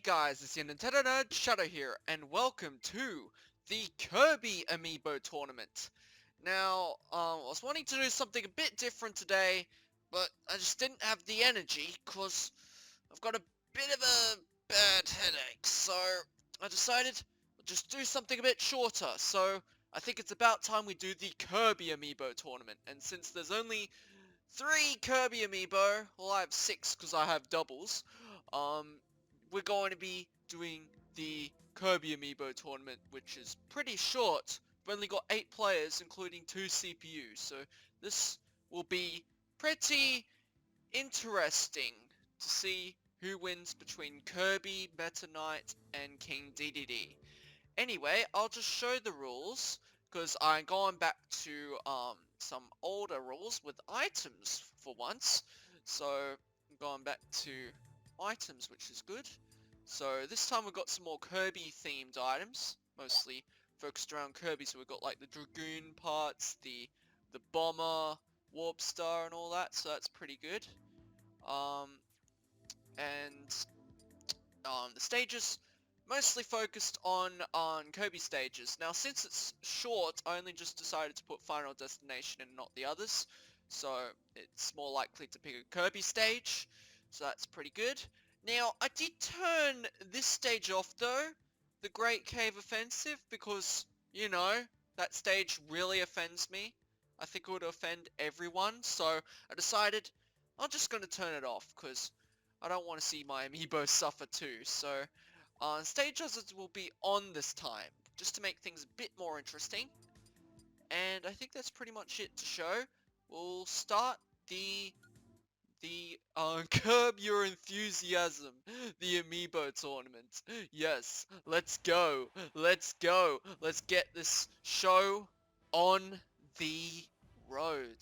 guys, it's your Nintendo Nerd Shadow here, and welcome to the Kirby Amiibo Tournament. Now, I was wanting to do something a bit different today, but I just didn't have the energy, cause I've got a bit of a bad headache, so I decided I'll just do something a bit shorter, so I think it's about time we do the Kirby Amiibo Tournament, and since there's only 3 Kirby Amiibo, well I have 6 because I have doubles, we're going to be doing the Kirby Amiibo tournament, which is pretty short. We've only got 8 players, including 2 CPUs, so this will be pretty interesting to see who wins between Kirby, Meta Knight, and King Dedede. Anyway, I'll just show the rules, because I'm going back to some older rules with items for once. So, I'm going back to items, which is good. So, this time we've got some more Kirby themed items, mostly focused around Kirby. So we've got like the Dragoon parts, the Bomber, Warp Star and all that, so that's pretty good. And the stages mostly focused on Kirby stages. Now, since it's short, I only just decided to put Final Destination and not the others, so it's more likely to pick a Kirby stage, so that's pretty good. Now, I did turn this stage off though, the Great Cave Offensive, because, you know, that stage really offends me. I think it would offend everyone, so I decided I'm just going to turn it off, because I don't want to see my amiibo suffer too, so stage hazards will be on this time, just to make things a bit more interesting. And I think that's pretty much it to show. We'll start the Curb Your Enthusiasm, the Amiibo Tournament. Yes, let's go, let's go, let's get this show on the road.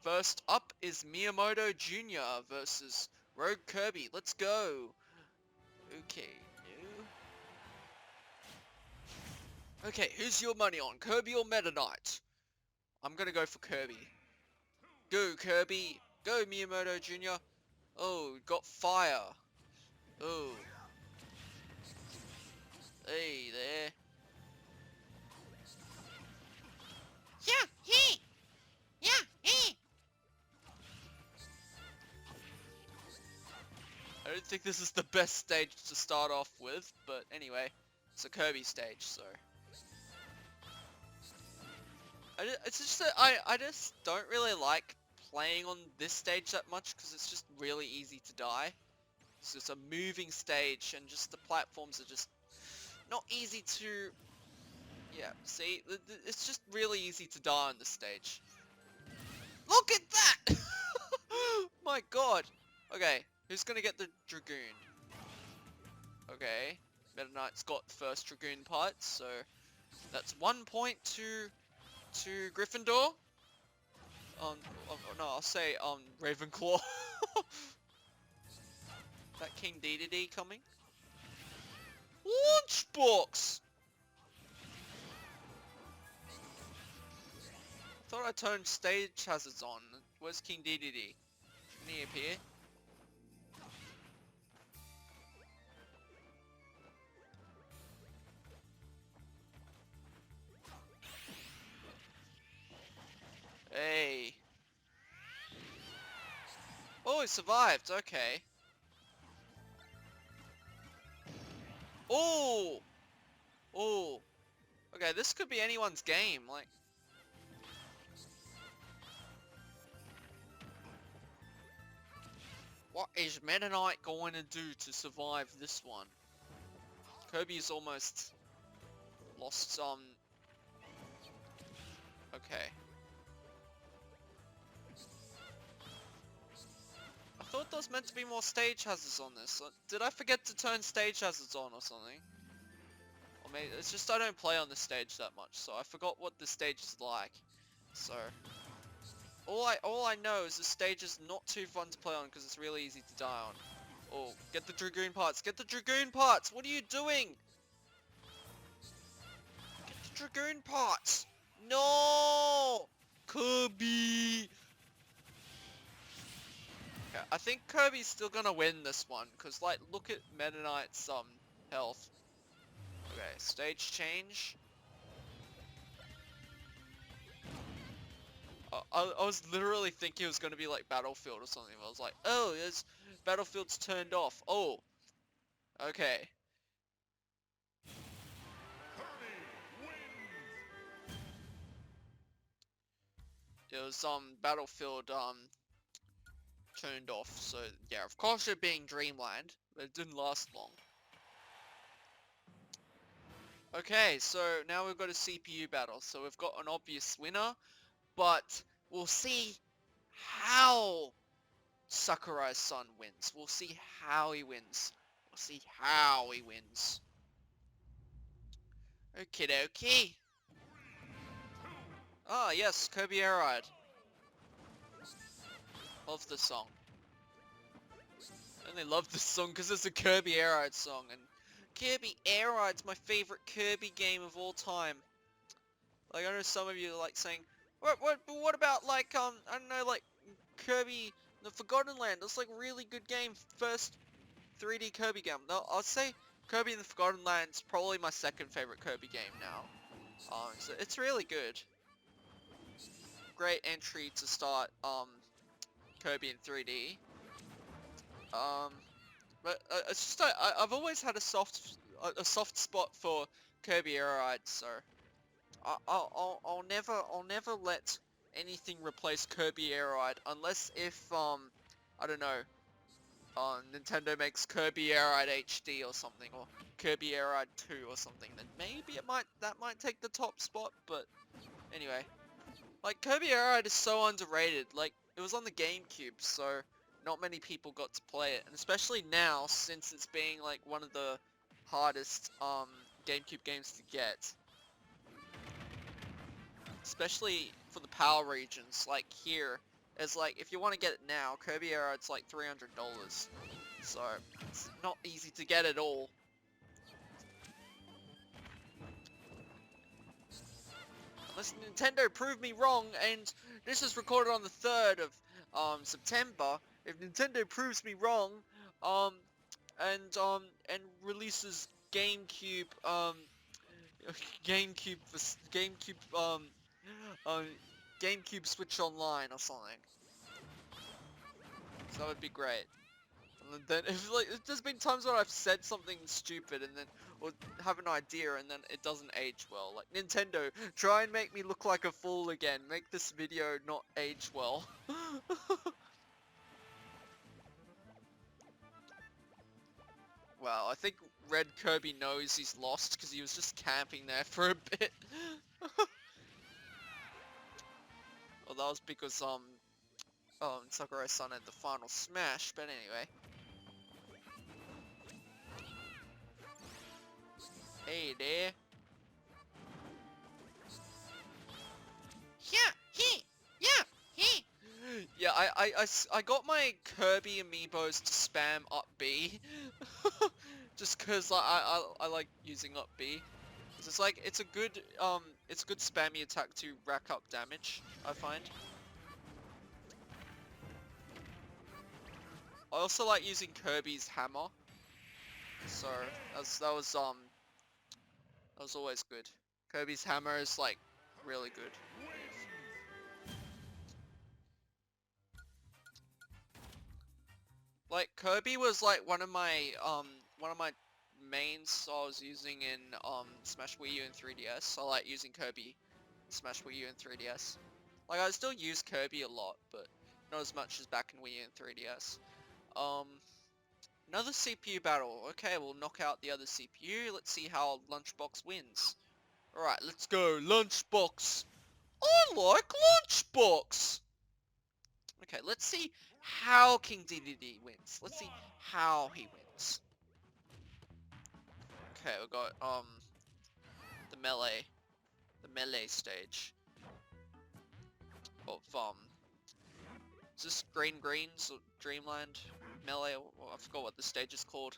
First up is Miyamoto Jr. versus Rogue Kirby. Let's go. Okay, no. Okay, who's your money on? Kirby or Meta Knight? I'm gonna go for Kirby. Go, Kirby. Go, Miyamoto Jr. Oh, got fire. Oh. Hey there. Yeah, hey! Yeah, hey! I don't think this is the best stage to start off with, but anyway, it's a Kirby stage, so. It's just that I just don't really like playing on this stage that much, because it's just really easy to die. It's just a moving stage, and just the platforms are just not easy to... Yeah, see? It's just really easy to die on this stage. Look at that! My god! Okay, who's gonna get the Dragoon? Okay, Meta Knight's got the first Dragoon part, so that's 1 point to Gryffindor. No, I'll say Ravenclaw. That King Dedede coming. Launchbox! I thought I turned stage hazards on. Where's King Dedede? Shouldn't he appear? Hey. Oh, he survived. Okay. Oh! Oh! Okay, this could be anyone's game, like... What is Meta Knight going to do to survive this one? Kirby's almost lost some... Okay. I thought there was meant to be more stage hazards on this. Did I forget to turn stage hazards on or something? Or maybe it's just I don't play on this stage that much, so I forgot what the stage is like. So all I know is the stage is not too fun to play on because it's really easy to die on. Oh, get the Dragoon parts! Get the Dragoon parts! What are you doing? Get the Dragoon parts! No! Kirby! Okay, I think Kirby's still gonna win this one, cause like, look at Meta Knight's health. Okay, stage change. I was literally thinking it was gonna be like Battlefield or something. I was like, oh, there's Battlefield's turned off. Oh, okay. It was Battlefield turned off. So yeah, of course it being Dreamland, but it didn't last long. Okay, so now we've got a CPU battle. So we've got an obvious winner, but we'll see how Sakurai's son wins. We'll see how he wins. We'll see how he wins. Okie dokie. Ah, yes, Kirby Air Ride. Love this song. I only love this song because it's a Kirby Air Ride song, and Kirby Air Ride's my favorite Kirby game of all time. Like, I know some of you are like saying, what about like, I don't know, like, Kirby the Forgotten Land? That's like a really good game, first 3D Kirby game. No, I'll say Kirby and the Forgotten Land's probably my second favorite Kirby game now. So it's really good. Great entry to start, Kirby in 3D. But it's just I've always had a soft spot for Kirby Air Ride, so I'll never let anything replace Kirby Air Ride unless if I don't know, Nintendo makes Kirby Air Ride HD or something, or Kirby Air Ride 2 or something, then maybe that might take the top spot. But anyway, like, Kirby Air Ride is so underrated. Like, it was on the GameCube, so not many people got to play it, and especially now, since it's being like one of the hardest GameCube games to get. Especially for the PAL regions, like here, is like, if you want to get it now, Kirby Air Ride's like $300, so it's not easy to get at all. Unless Nintendo proved me wrong, and this is recorded on the 3rd of September. If Nintendo proves me wrong, and releases GameCube GameCube GameCube Switch Online or something, so that would be great. And then, if like, there's been times where I've said something stupid and then, or have an idea and then it doesn't age well. Like, Nintendo, try and make me look like a fool again. Make this video not age well. Wow, I think Red Kirby knows he's lost because he was just camping there for a bit. Well, that was because Sakurai's son had the final smash, but anyway. Hey there. Yeah, he, yeah, he. Yeah, I got my Kirby Amiibos to spam up B, just cause I like using up B. It's like, it's a good spammy attack to rack up damage, I find. I also like using Kirby's hammer, so that was always good. Kirby's hammer is like really good. Like, Kirby was like one of my mains I was using in Smash Wii U and 3DS. I like using Kirby Smash Wii U and 3DS. Like, I still use Kirby a lot, but not as much as back in Wii U and 3DS. Another CPU battle. Okay, we'll knock out the other CPU. Let's see how Lunchbox wins. Alright, let's go. Lunchbox. I like Lunchbox. Okay, let's see how King Dedede wins. Let's see how he wins. Okay, we got the melee stage of is this Greens or Dreamland Melee? I forgot what the stage is called.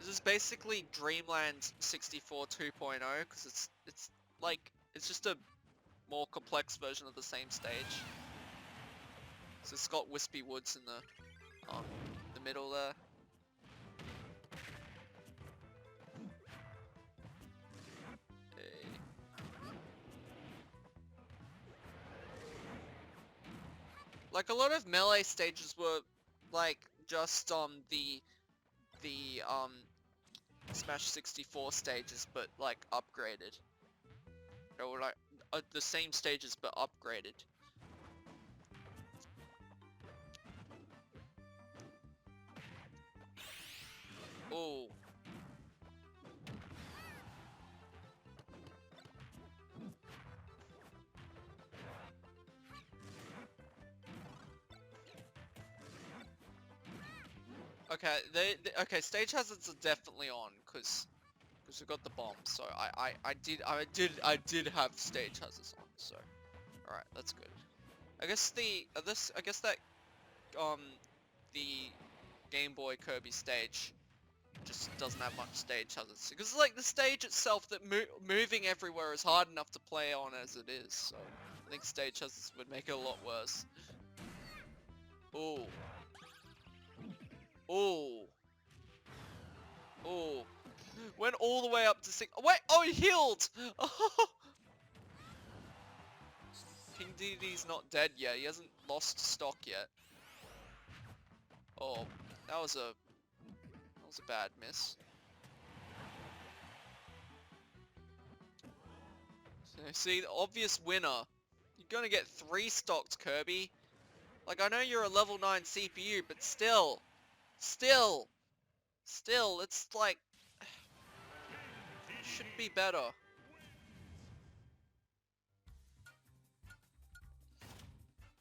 This is basically Dreamland 64 2.0 because it's like, it's just a more complex version of the same stage. So it's got wispy woods in the middle there. Like a lot of melee stages were like just the Smash 64 stages, but like upgraded. They were like the same stages but upgraded. Oh. Okay, okay, stage hazards are definitely on, cause we got the bomb, so I did have stage hazards on, so alright, that's good. I guess that the Game Boy Kirby stage just doesn't have much stage hazards, because like the stage itself, that moving everywhere is hard enough to play on as it is, so I think stage hazards would make it a lot worse. Oh. Oh. Oh. Went all the way up to 6. Wait, oh, he healed! Oh. King Dedede's not dead yet. He hasn't lost stock yet. Oh, that was a bad miss. So, see, the obvious winner. You're gonna get 3 stocked, Kirby. Like, I know you're a level 9 CPU, but still, it's like, shouldn't be better.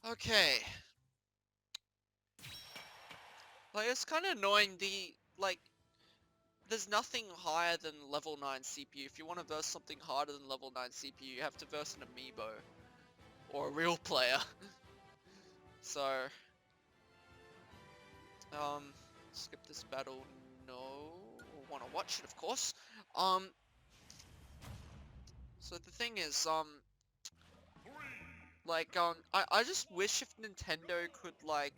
Okay. Like, it's kind of annoying, there's nothing higher than level 9 CPU. If you want to verse something harder than level 9 CPU, you have to verse an Amiibo. Or a real player. So, skip this battle, no. Want to watch it, of course. So the thing is, I just wish if Nintendo could, like,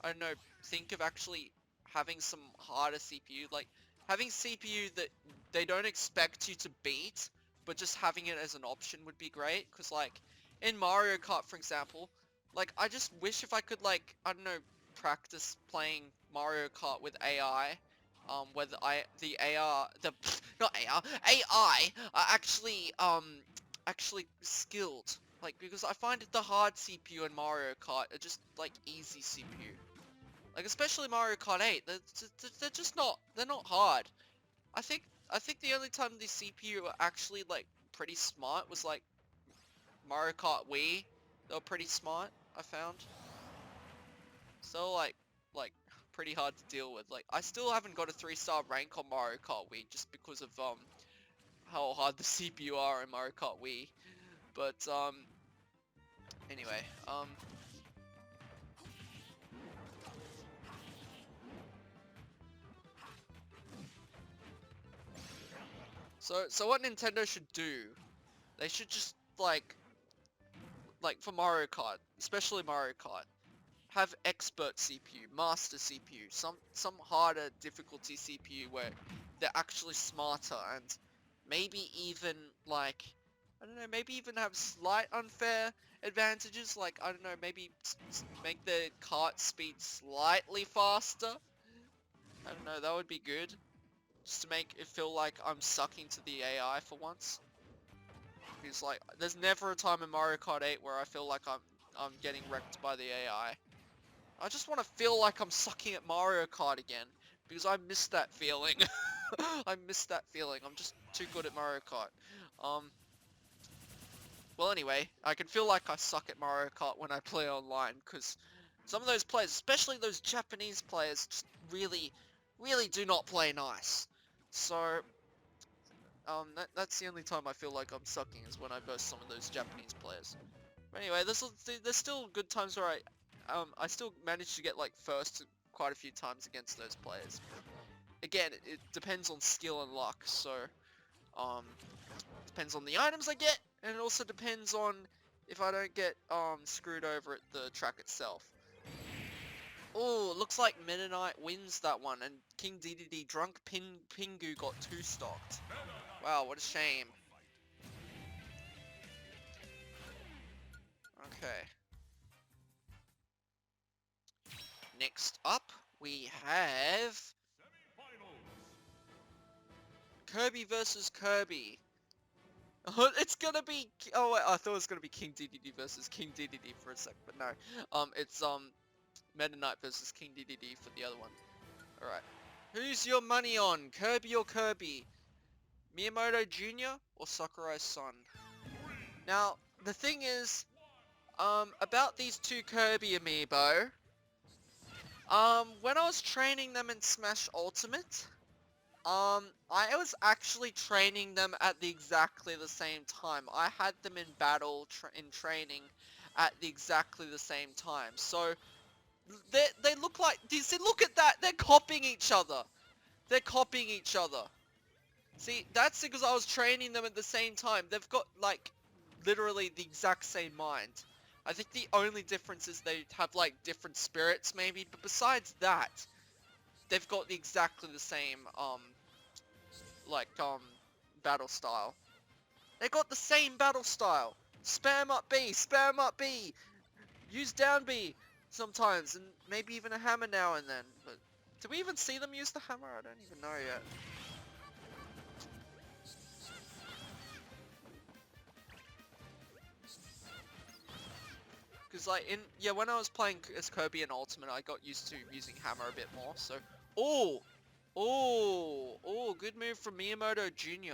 I don't know, think of actually having some harder CPU, like, having CPU that they don't expect you to beat, but just having it as an option would be great, because, like, in Mario Kart, for example, like, I just wish if I could, like, I don't know, practice playing Mario Kart with AI, whether not AR, AI are actually skilled. Like, because I find the hard CPU in Mario Kart are just, like, easy CPU. Like, especially Mario Kart 8, they're just not, they're not hard. I think the only time the CPU were actually, like, pretty smart was, like, Mario Kart Wii. They were pretty smart, I found. So, like, pretty hard to deal with. Like, I still haven't got a 3-star rank on Mario Kart Wii, just because of, how hard the CPU are in Mario Kart Wii. But, anyway, so what Nintendo should do, they should just, like for Mario Kart, especially Mario Kart, have expert CPU, master CPU, some harder difficulty CPU where they're actually smarter, and maybe even, like, I don't know, maybe even have slight unfair advantages, like, I don't know, maybe make the kart speed slightly faster. I don't know, that would be good. Just to make it feel like I'm sucking to the AI for once. Because, like, there's never a time in Mario Kart 8 where I feel like I'm getting wrecked by the AI. I just want to feel like I'm sucking at Mario Kart again, because I miss that feeling. I miss that feeling. I'm just too good at Mario Kart. Well, anyway, I can feel like I suck at Mario Kart when I play online, because some of those players, especially those Japanese players, just really, really do not play nice. So, that's the only time I feel like I'm sucking, is when I verse some of those Japanese players. But anyway, there's still good times where I still managed to get, like, first quite a few times against those players. Again, it depends on skill and luck, so, depends on the items I get, and it also depends on if I don't get, screwed over at the track itself. looks like Meta Knight wins that one, and King Dedede Drunk Pingu got 2 stocked. Wow, what a shame. Okay. Next up, we have Kirby versus Kirby. It's gonna be. Oh wait, I thought it was gonna be King Dedede versus King Dedede for a sec, but no. It's Meta Knight versus King Dedede for the other one. All right. Who's your money on? Kirby or Kirby? Miyamoto Jr. or Sakurai's son? Now, the thing is, about these two Kirby Amiibo, when I was training them in Smash Ultimate, I was actually training them at exactly the same time. I had them in battle, in training, at exactly the same time. So, they look like, see, look at that, they're copying each other. They're copying each other. See, that's because I was training them at the same time. They've got, like, literally the exact same mind. I think the only difference is they have, like, different spirits, maybe. But besides that, they've got exactly the same, battle style. They got the same battle style. Spam up B, spam up B. Use down B sometimes, and maybe even a hammer now and then. But do we even see them use the hammer? I don't even know yet. Because, like, when I was playing as Kirby in Ultimate, I got used to using hammer a bit more, so... Oh, good move from Miyamoto Jr.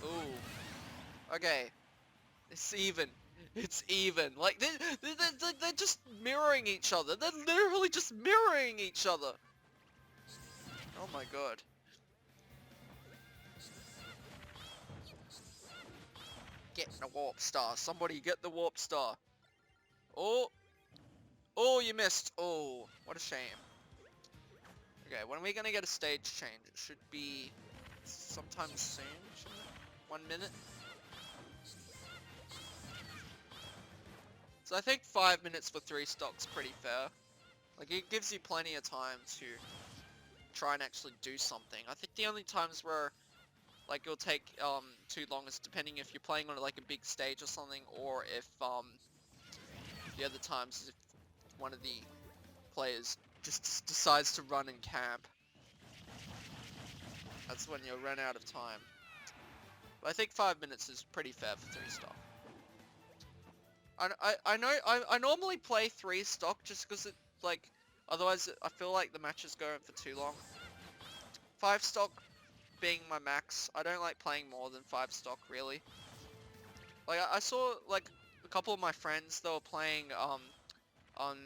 Ooh. Okay. It's even. It's even. Like, they're just mirroring each other. They're literally just mirroring each other. Oh my god. Get the warp star. Somebody get the warp star. Oh. Oh, you missed. Oh, what a shame. Okay, when are we gonna get a stage change? It should be sometime soon, shouldn't it? 1 minute? So I think 5 minutes for 3 stocks pretty fair. Like, it gives you plenty of time to try and actually do something. I think the only times where, like, it'll take, too long is depending if you're playing on, like, a big stage or something, or if, the other times is if one of the players just decides to run and camp. That's when you'll run out of time. But I think 5 minutes is pretty fair for 3 stock. I know, I normally play 3 stock just because it, like, otherwise I feel like the matches go on for too long. 5 stock being my max. I don't like playing more than 5 stock, really. Like, I saw, like, a couple of my friends, they were playing, on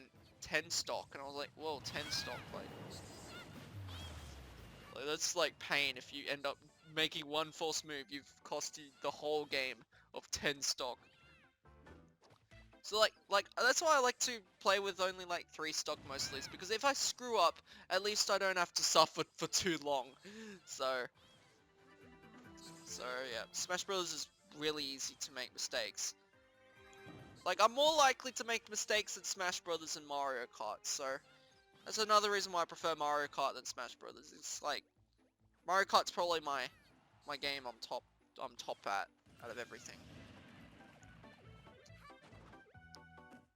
10 stock, and I was like, whoa, 10 stock, like that's like pain. If you end up making one false move, you've cost you the whole game of 10 stock. So like that's why I like to play with only like 3 stock mostly, is because if I screw up, at least I don't have to suffer for too long. So yeah, Smash Bros is really easy to make mistakes. Like, I'm more likely to make mistakes in Smash Brothers and Mario Kart, so that's another reason why I prefer Mario Kart than Smash Brothers. It's like, Mario Kart's probably my game I'm top at out of everything.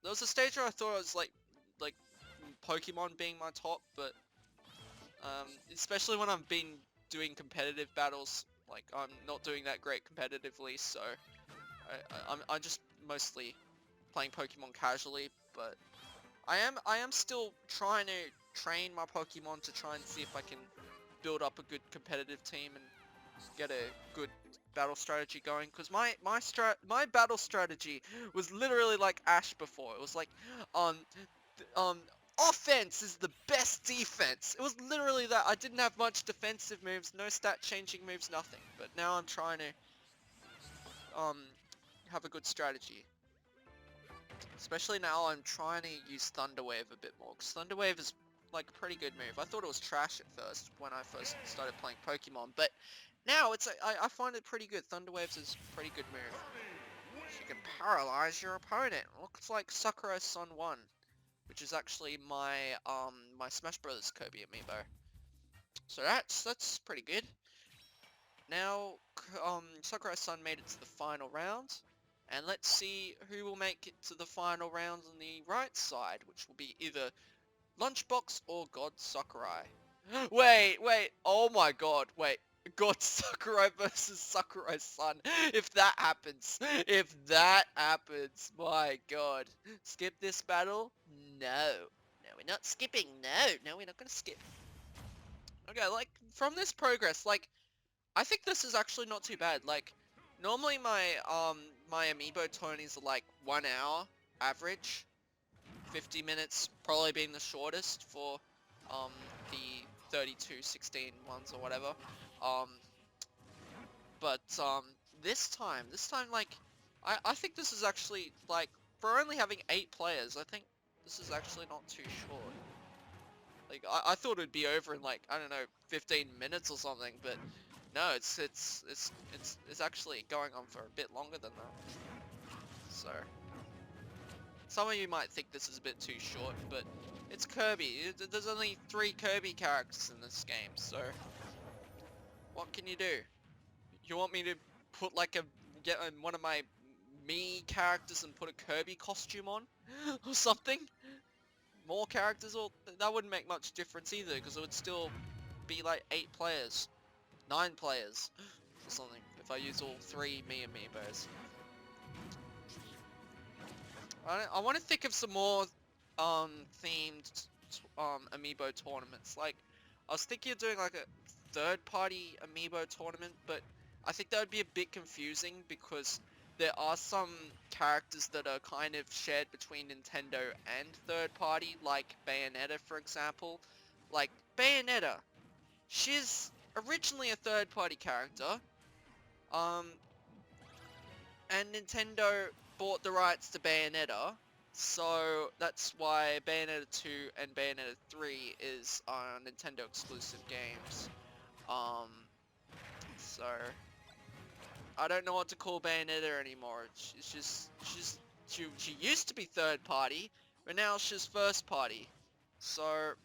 There was a stage where I thought it was like Pokemon being my top, but especially when I've been doing competitive battles, like, I'm not doing that great competitively, so I'm just mostly playing Pokemon casually. But I am still trying to train my Pokemon to try and see if I can build up a good competitive team and get a good battle strategy going, because my battle strategy was literally like Ash before. It was like, offense is the best defense. It was literally that. I didn't have much defensive moves, no stat changing moves, nothing. But now I'm trying to have a good strategy. Especially now I'm trying to use Thunder Wave a bit more, because Thunder Wave is like a pretty good move. I thought it was trash at first when I first started playing Pokemon, but now it's I find it pretty good. Thunder Waves is a pretty good move. You can paralyze your opponent. Looks like Sakurai's son won. which is actually my Smash Brothers Kirby Amiibo. So that's pretty good. Now, Sakurai Sun made it to the final round, and let's see who will make it to the final round on the right side, which will be either Lunchbox or God Sakurai. Wait, oh my god, wait. God Sakurai versus Sakurai Sun. If that happens, my god. Skip this battle? No. No, we're not skipping. No, we're not gonna skip. Okay, like, from this progress, like, I think this is actually not too bad. Like, normally my Amiibo Tonys are like 1 hour average. 50 minutes probably being the shortest for the 32-16 ones or whatever. Um, but this time like I think this is actually like for only having 8 players. I think this is actually not too short. Like I thought it'd be over in like I don't know 15 minutes or something, but no, it's actually going on for a bit longer than that. So. Some of you might think this is a bit too short, but it's Kirby. There's only 3 Kirby characters in this game, so what can you do? You want me to put like get one of my Mii characters and put a Kirby costume on or something? More characters, or that wouldn't make much difference either, because it would still be like 8 players, 9 players or something if I use all 3 Mii Amiibos. I want to think of some more themed Amiibo tournaments. Like I was thinking of doing like a third-party Amiibo tournament, but I think that would be a bit confusing because there are some characters that are kind of shared between Nintendo and third-party, like Bayonetta, for example. Like Bayonetta, she's originally a third-party character, and Nintendo bought the rights to Bayonetta, so that's why Bayonetta 2 and Bayonetta 3 is Nintendo exclusive games. So I don't know what to call Bayonetta anymore. She used to be third party, but now she's first party. So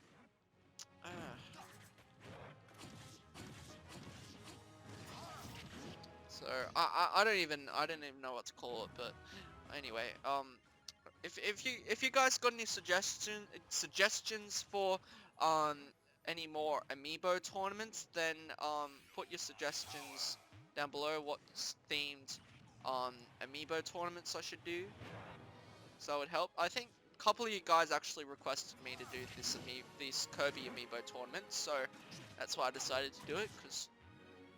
so I don't even know what to call it, but anyway, if you guys got any suggestions for any more Amiibo tournaments, then put your suggestions down below. What themed Amiibo tournaments I should do, so it would help. I think a couple of you guys actually requested me to do this Kirby Amiibo tournament, so that's why I decided to do it, because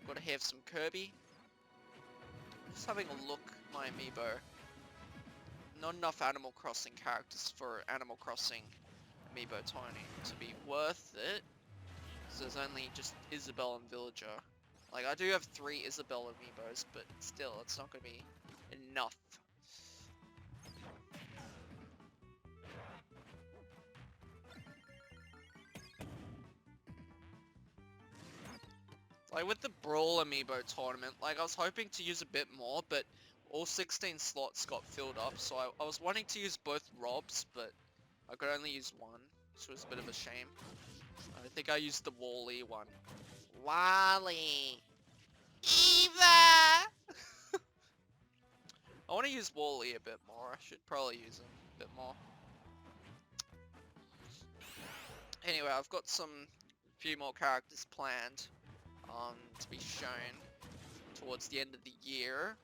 I've got to have some Kirby. Just having a look at my Amiibo. Not enough Animal Crossing characters for Animal Crossing Amiibo Tourney to be worth it. So there's only just Isabelle and Villager. Like, I do have 3 Isabelle Amiibos, but still, it's not going to be enough. Like, with the Brawl Amiibo Tournament, like, I was hoping to use a bit more, but all 16 slots got filled up, so I was wanting to use both Robs, but I could only use one, which was a bit of a shame. I think I used the Wally one. Wally! Eva! I want to use Wally a bit more. I should probably use him a bit more. Anyway, I've got some few more characters planned to be shown towards the end of the year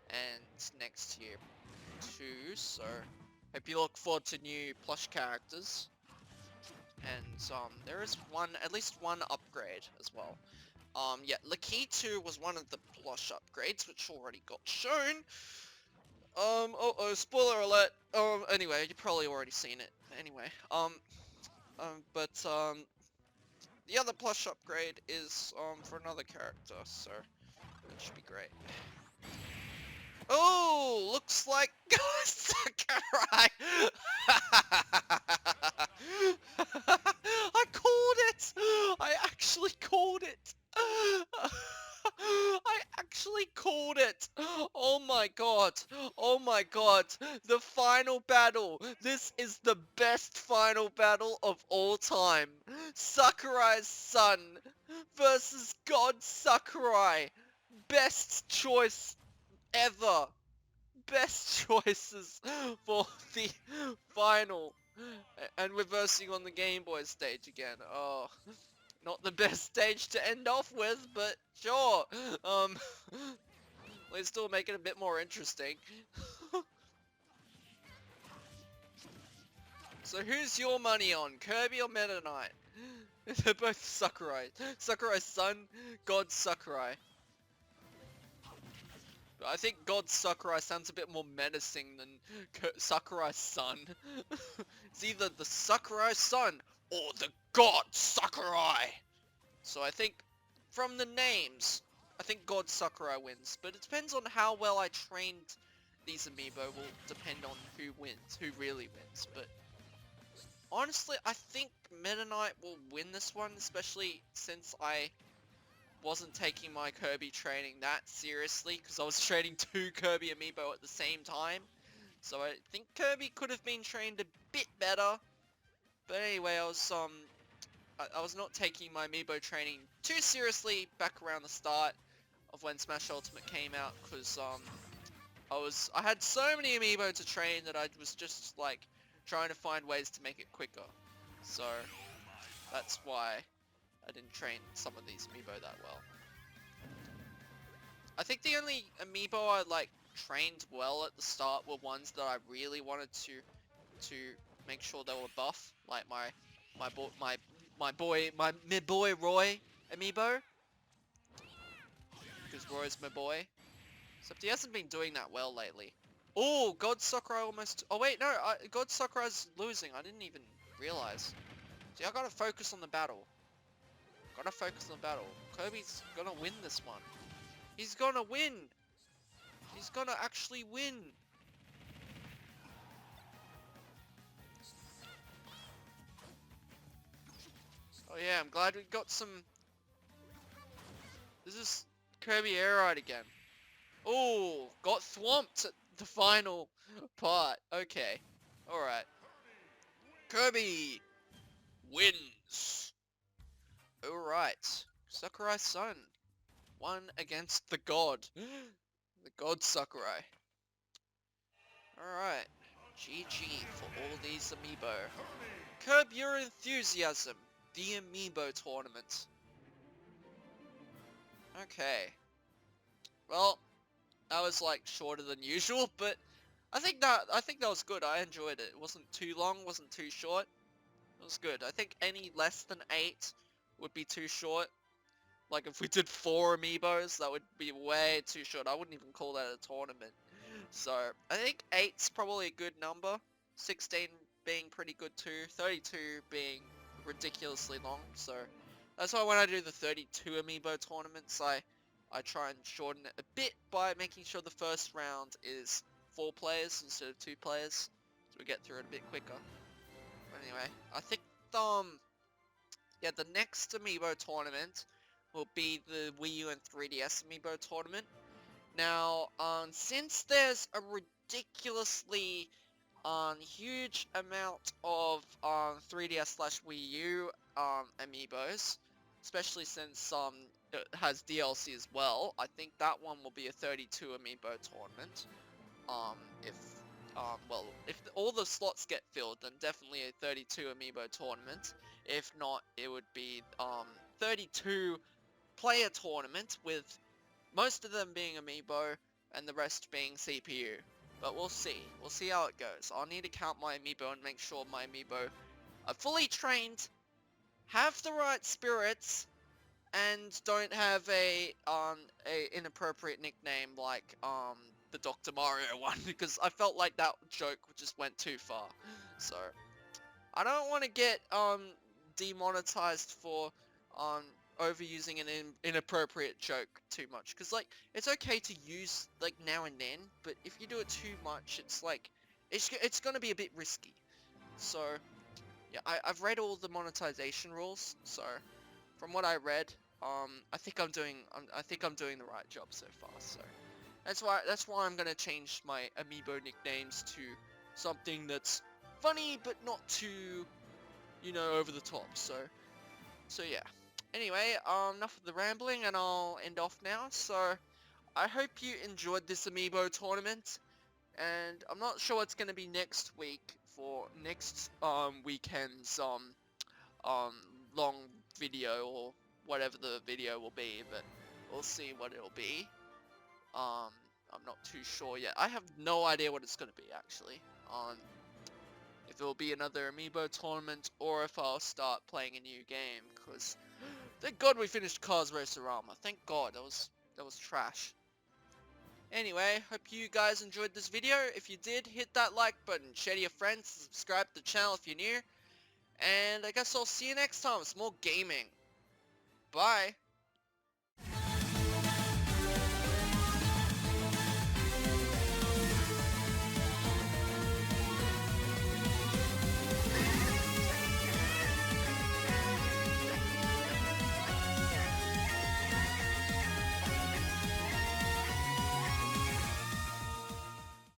and next year too, so hope you look forward to new plush characters. And there is at least one upgrade as well. Yeah, Lakitu was one of the plush upgrades, which already got shown. Spoiler alert. Anyway, you've probably already seen it. Anyway, the other plush upgrade is, for another character, so that should be great. Oh, looks like Sakurai! I called it! I actually called it! I actually called it! Oh my god! Oh my god, the final battle. This is the best final battle of all time. Sakurai's son versus God Sakurai. Best choice ever. Best choices for the final. And we're versing on the Game Boy stage again. Oh, not the best stage to end off with, but sure. Let's still make it a bit more interesting. So who's your money on, Kirby or Meta Knight? They're both Sakurai. Sakurai's son, God Sakurai. But I think God Sakurai sounds a bit more menacing than Sakurai's son. It's either the Sakurai son or the God Sakurai. So I think from the names, I think God Sakurai wins. But it depends on how well I trained these amiibo will depend on who wins, who really wins. But honestly, I think Meta Knight will win this one, especially since I wasn't taking my Kirby training that seriously, because I was training 2 Kirby Amiibo at the same time. So I think Kirby could have been trained a bit better. But anyway, I was not taking my Amiibo training too seriously back around the start of when Smash Ultimate came out, because I had so many Amiibo to train that I was just like trying to find ways to make it quicker. So that's why I didn't train some of these Amiibo that well. I think the only Amiibo I like trained well at the start were ones that I really wanted to make sure they were buff, like my boy Roy Amiibo, because Roy's my boy. Except he hasn't been doing that well lately. Oh, God Sakurai almost. Oh wait, no, God Sakurai's losing. I didn't even realize. See, I gotta focus on the battle. Gotta focus on the battle. Kirby's gonna win this one. He's gonna win! He's gonna actually win! Oh yeah, I'm glad we got some... This is Kirby Air Ride again. Oh, got thwomped at the final part. Okay. Alright. Kirby wins! Alright. Sakurai's son. One against the god. The god Sakurai. Alright. GG for all these amiibo. Curb your enthusiasm. The Amiibo Tournament. Okay. Well, that was like shorter than usual, but I think that was good. I enjoyed it. It wasn't too long, wasn't too short. It was good. I think any less than 8 would be too short. Like if we did 4 amiibos, that would be way too short. I wouldn't even call that a tournament. So I think 8's probably a good number. 16 being pretty good too. 32 being ridiculously long. So that's why when I do the 32 amiibo tournaments, I try and shorten it a bit by making sure the first round is 4 players instead of 2 players, so we get through it a bit quicker. But anyway, I think yeah, the next amiibo tournament will be the Wii U and 3DS Amiibo Tournament. Now, since there's a ridiculously huge amount of 3DS/Wii U Amiibos, especially since it has DLC as well, I think that one will be a 32 Amiibo tournament. If well, if all the slots get filled, then definitely a 32 Amiibo tournament. If not, it would be 32 player tournament with most of them being Amiibo and the rest being CPU. But we'll see. We'll see how it goes. I'll need to count my Amiibo and make sure my Amiibo are fully trained, have the right spirits, and don't have a inappropriate nickname like the Dr. Mario one, because I felt like that joke just went too far. So I don't want to get demonetized for overusing an inappropriate joke too much, because like it's okay to use like now and then, but if you do it too much, it's like it's gonna be a bit risky. So yeah, I've read all the monetization rules, so from what I read, I think I'm doing the right job so far. So That's why I'm gonna change my Amiibo nicknames to something that's funny but not too, you know, over the top. So yeah. Anyway, enough of the rambling, and I'll end off now. So I hope you enjoyed this Amiibo tournament, and I'm not sure what's gonna be next week for next weekend's um long video or whatever the video will be, but we'll see what it'll be. I'm not too sure yet. I have no idea what it's gonna be actually. If it will be another Amiibo tournament or if I'll start playing a new game, because thank God we finished Cars Racerama. Thank God, that was trash. Anyway, hope you guys enjoyed this video. If you did, hit that like button, share to your friends, subscribe to the channel if you're new, and I guess I'll see you next time. It's more gaming. Bye.